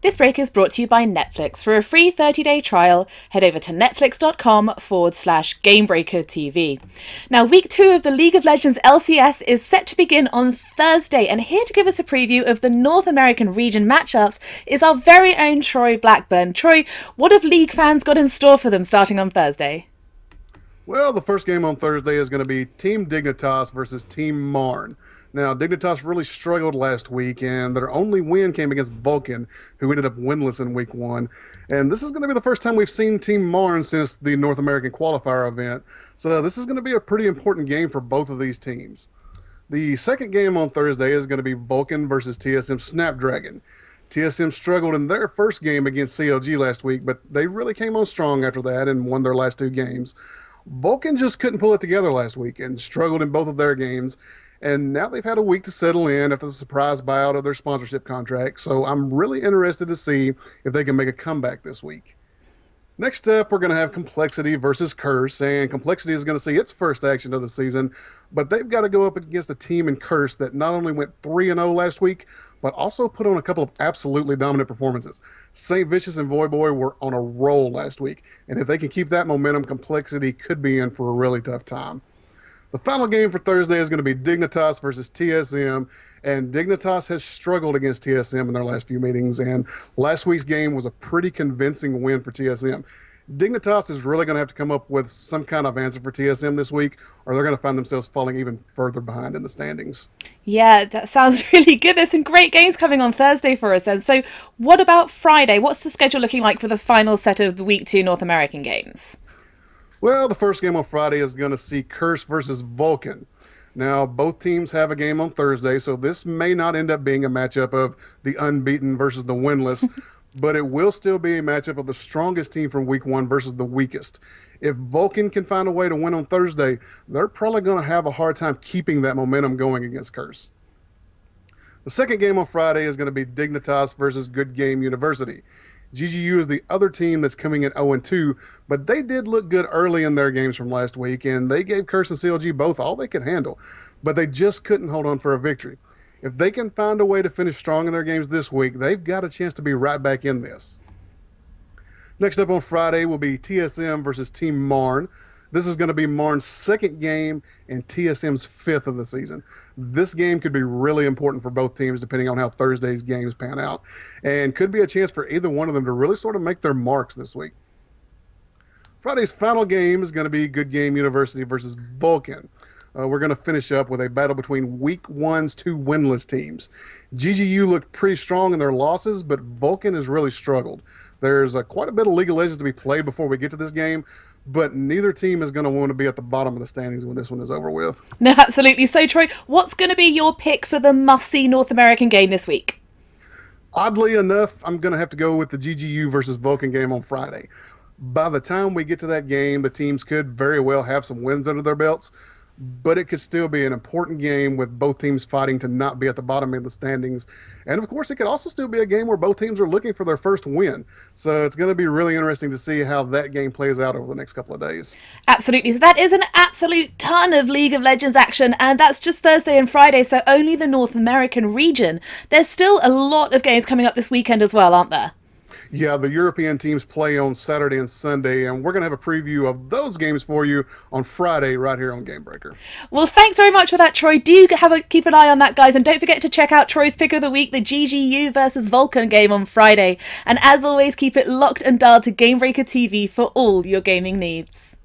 This break is brought to you by Netflix. For a free 30-day trial, head over to netflix.com/GameBreakerTV. Now, week 2 of the League of Legends LCS is set to begin on Thursday, and here to give us a preview of the North American region matchups is our very own Troy Blackburn. Troy, what have League fans got in store for them starting on Thursday? Well, the first game on Thursday is going to be Team Dignitas versus Team Marn. Now, Dignitas really struggled last week, and their only win came against Vulcan, who ended up winless in Week 1. And this is going to be the first time we've seen Team Marn since the North American Qualifier event, so this is going to be a pretty important game for both of these teams. The second game on Thursday is going to be Vulcan versus TSM Snapdragon. TSM struggled in their first game against CLG last week, but they really came on strong after that and won their last 2 games. Vulcan just couldn't pull it together last week and struggled in both of their games. And now they've had a week to settle in after the surprise buyout of their sponsorship contract, so I'm really interested to see if they can make a comeback this week. Next up, we're going to have Complexity versus Curse, and Complexity is going to see its first action of the season, but they've got to go up against a team in Curse that not only went 3-0 last week, but also put on a couple of absolutely dominant performances. St. Vicious and Voyboy were on a roll last week, and if they can keep that momentum, Complexity could be in for a really tough time. The final game for Thursday is going to be Dignitas versus TSM, and Dignitas has struggled against TSM in their last few meetings, and last week's game was a pretty convincing win for TSM. Dignitas is really going to have to come up with some kind of answer for TSM this week, or they're going to find themselves falling even further behind in the standings. Yeah, that sounds really good. There's some great games coming on Thursday for us then. So what about Friday? What's the schedule looking like for the final set of the Week 2 North American games? Well, the first game on Friday is going to see Curse versus Vulcan. Now, both teams have a game on Thursday, so this may not end up being a matchup of the unbeaten versus the winless, but it will still be a matchup of the strongest team from Week 1 versus the weakest. If Vulcan can find a way to win on Thursday, they're probably going to have a hard time keeping that momentum going against Curse. The second game on Friday is going to be Dignitas versus Good Game University. GGU is the other team that's coming in 0-2, but they did look good early in their games from last week, and they gave Curse and CLG both all they could handle, but they just couldn't hold on for a victory. If they can find a way to finish strong in their games this week, they've got a chance to be right back in this. Next up on Friday will be TSM versus Team Marn. This is going to be Marn's second game and TSM's 5th of the season. This game could be really important for both teams depending on how Thursday's games pan out, and could be a chance for either one of them to really sort of make their marks this week. Friday's final game is going to be Good Game University versus Vulcan. We're going to finish up with a battle between Week 1's 2 winless teams. GGU looked pretty strong in their losses, but Vulcan has really struggled. There's quite a bit of League of Legends to be played before we get to this game, but neither team is going to want to be at the bottom of the standings when this one is over with. No, absolutely. So, Troy, what's going to be your pick for the must-see North American game this week? Oddly enough, I'm going to have to go with the GGU versus Vulcan game on Friday. By the time we get to that game, the teams could very well have some wins under their belts, but it could still be an important game with both teams fighting to not be at the bottom of the standings. And of course, it could also still be a game where both teams are looking for their first win. So it's going to be really interesting to see how that game plays out over the next couple of days. Absolutely. So that is an absolute ton of League of Legends action, and that's just Thursday and Friday, so only the North American region. There's still a lot of games coming up this weekend as well, aren't there? Yeah, the European teams play on Saturday and Sunday, and we're going to have a preview of those games for you on Friday right here on Game Breaker. Well, thanks very much for that, Troy. Do keep an eye on that, guys, and don't forget to check out Troy's pick of the week, the GGU versus Vulcan game on Friday. And as always, keep it locked and dialed to Game Breaker TV for all your gaming needs.